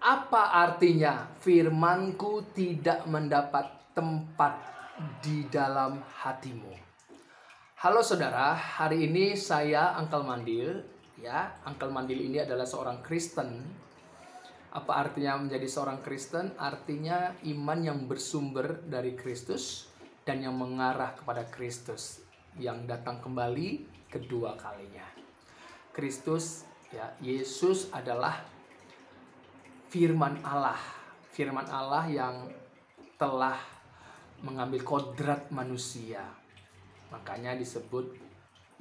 Apa artinya firman-Ku tidak mendapat tempat di dalam hatimu? Halo saudara, hari ini saya Uncle Mandil. Ya, Uncle Mandil ini adalah seorang Kristen. Apa artinya menjadi seorang Kristen? Artinya iman yang bersumber dari Kristus dan yang mengarah kepada Kristus yang datang kembali kedua kalinya. Kristus, ya, Yesus adalah firman Allah. Firman Allah yang telah mengambil kodrat manusia. Makanya disebut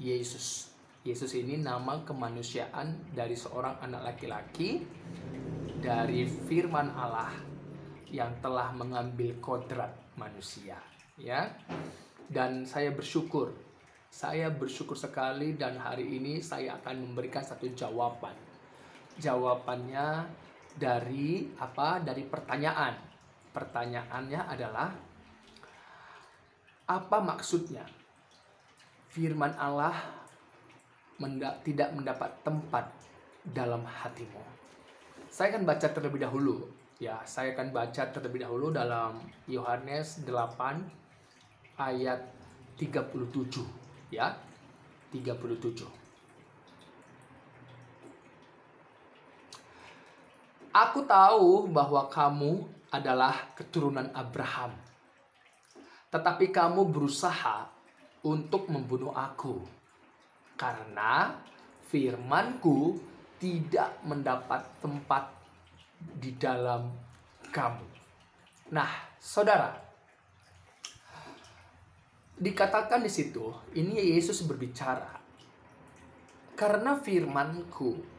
Yesus. Yesus ini nama kemanusiaan dari seorang anak laki-laki dari firman Allah yang telah mengambil kodrat manusia, ya. Dan saya bersyukur sekali, dan hari ini saya akan memberikan satu jawaban. Jawabannya dari apa? Dari pertanyaan. Pertanyaannya adalah, apa maksudnya firman Allah tidak mendapat tempat dalam hatimu? Saya akan baca terlebih dahulu, ya. Saya akan baca terlebih dahulu dalam Yohanes 8 ayat 37, ya. 37. Aku tahu bahwa kamu adalah keturunan Abraham, tetapi kamu berusaha untuk membunuh aku, karena firman-Ku tidak mendapat tempat di dalam kamu. Nah, saudara, dikatakan di situ, ini Yesus berbicara, karena firman-Ku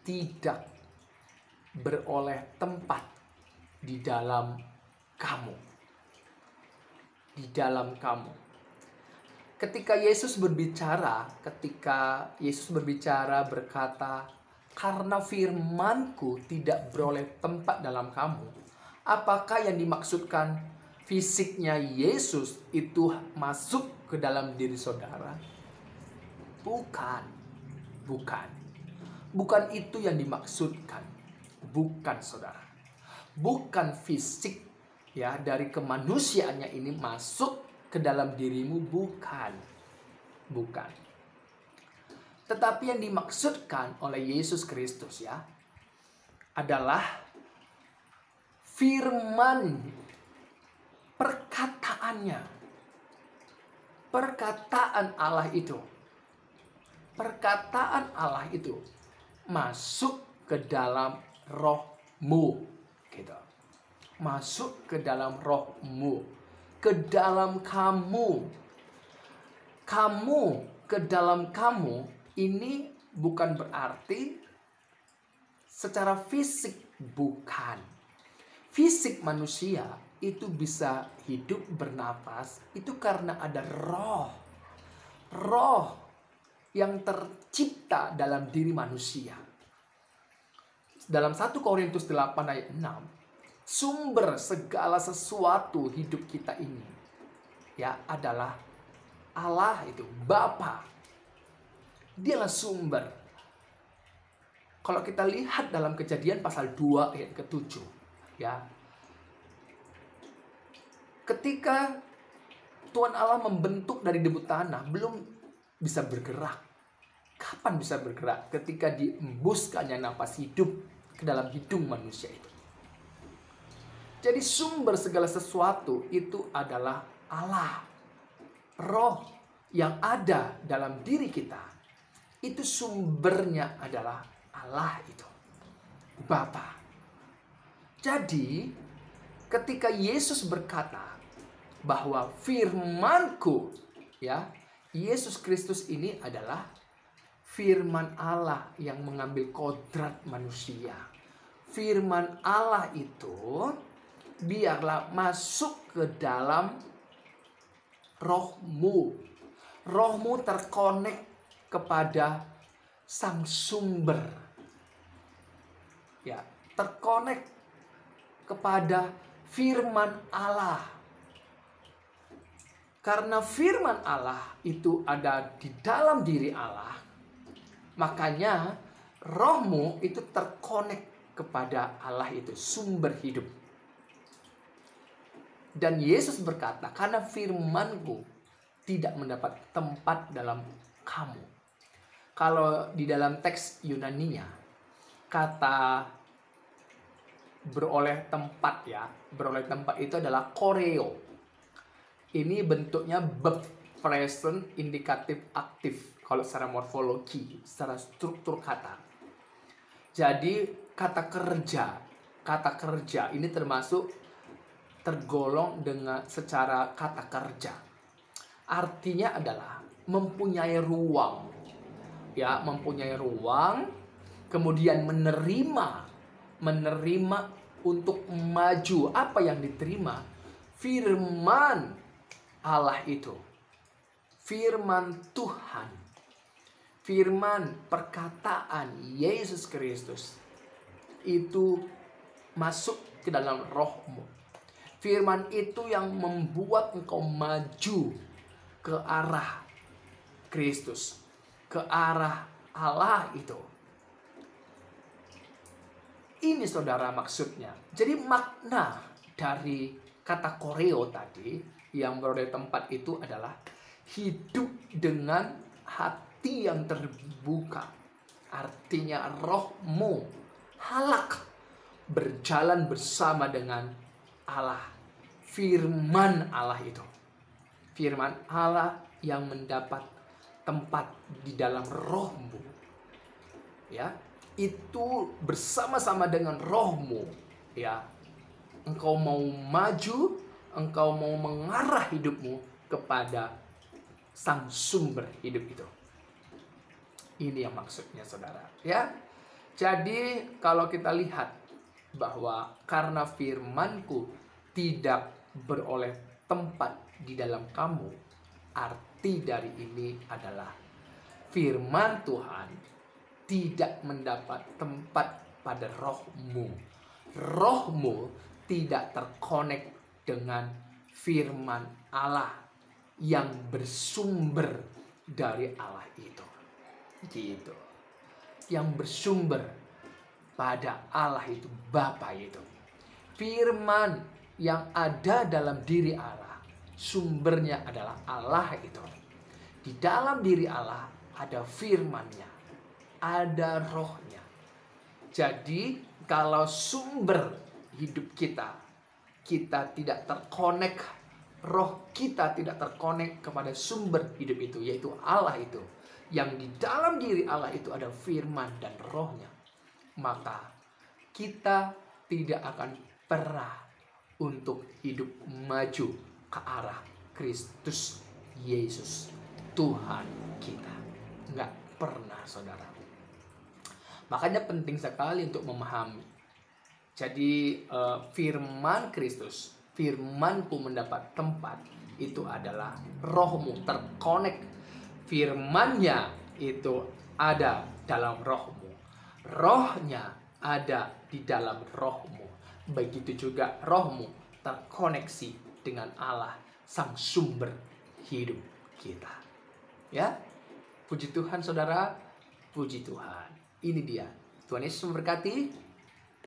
tidak beroleh tempat di dalam kamu. Di dalam kamu. Ketika Yesus berbicara berkata, karena firman-Ku tidak beroleh tempat dalam kamu, apakah yang dimaksudkan fisiknya Yesus itu masuk ke dalam diri saudara? Bukan. Bukan itu yang dimaksudkan. Bukan, saudara. Bukan fisik, ya, dari kemanusiaannya ini masuk ke dalam dirimu, bukan. Tetapi yang dimaksudkan oleh Yesus Kristus, ya, adalah firman, perkataannya. Perkataan Allah itu masuk ke dalam rohmu, gitu. Masuk ke dalam rohmu, ke dalam kamu. Ke dalam kamu ini bukan berarti secara fisik, bukan. Fisik manusia itu bisa hidup, bernapas, itu karena ada roh yang tercipta dalam diri manusia. Dalam 1 Korintus 8 ayat 6, sumber segala sesuatu hidup kita ini, ya, adalah Allah, itu Bapa. Dialah sumber. Kalau kita lihat dalam Kejadian pasal 2 ayat ke-7, ya. Ketika Tuhan Allah membentuk dari debu tanah, belum bisa bergerak. Kapan bisa bergerak? Ketika diembuskannya napas hidup ke dalam hidung manusia itu. Jadi sumber segala sesuatu itu adalah Allah. Roh yang ada dalam diri kita, itu sumbernya adalah Allah itu, Bapa. Jadi ketika Yesus berkata bahwa firman-Ku, ya, Yesus Kristus ini adalah firman Allah yang mengambil kodrat manusia. Firman Allah itu biarlah masuk ke dalam rohmu. Rohmu terkonek kepada sang sumber. Ya, terkonek kepada firman Allah. Karena firman Allah itu ada di dalam diri Allah, makanya rohmu itu terkonek kepada Allah itu, sumber hidup. Dan Yesus berkata, karena firman-Ku tidak mendapat tempat dalam kamu. Kalau di dalam teks Yunani-nya, kata beroleh tempat itu adalah koreo. Ini bentuknya verb present indikatif aktif kalau secara morfologi, secara struktur kata. Jadi kata kerja ini tergolong dengan secara kata kerja. Artinya adalah mempunyai ruang. Ya, mempunyai ruang, kemudian menerima untuk maju. Apa yang diterima? Firman Allah itu. Firman Tuhan. Firman perkataan Yesus Kristus itu masuk ke dalam rohmu. Firman itu yang membuat engkau maju ke arah Kristus, ke arah Allah itu. Ini saudara maksudnya. Jadi makna dari kata koreo tadi yang berada di tempat itu adalah hidup dengan hati yang terbuka. Artinya rohmu halak berjalan bersama dengan Allah. Firman Allah itu. Firman Allah yang mendapat tempat di dalam rohmu. Ya, itu bersama-sama dengan rohmu. Ya, engkau mau maju, engkau mau mengarah hidupmu kepada sang sumber hidup itu. Ini yang maksudnya saudara. Ya, jadi kalau kita lihat bahwa karena firman-Ku tidak beroleh tempat di dalam kamu, arti dari ini adalah firman Tuhan tidak mendapat tempat pada rohmu. Rohmu tidak terkonek dengan firman Allah yang bersumber dari Allah itu. Gitu. Yang bersumber pada Allah itu, Bapa itu. Firman yang ada dalam diri Allah, sumbernya adalah Allah itu. Di dalam diri Allah ada firman-Nya, ada rohnya. Jadi kalau sumber hidup kita tidak terkonek, roh kita tidak terkonek kepada sumber hidup itu, yaitu Allah itu. Yang di dalam diri Allah itu ada firman dan rohnya. Maka kita tidak akan pernah untuk hidup maju ke arah Kristus Yesus Tuhan kita. Nggak pernah saudara. Makanya penting sekali untuk memahami. Jadi firman Kristus, firman-Ku mendapat tempat, itu adalah rohmu terkonek. Firman-Nya itu ada dalam rohmu. Rohnya ada di dalam rohmu. Begitu juga rohmu terkoneksi dengan Allah, sang sumber hidup kita. Ya, puji Tuhan saudara, puji Tuhan. Ini dia. Tuhan Yesus memberkati.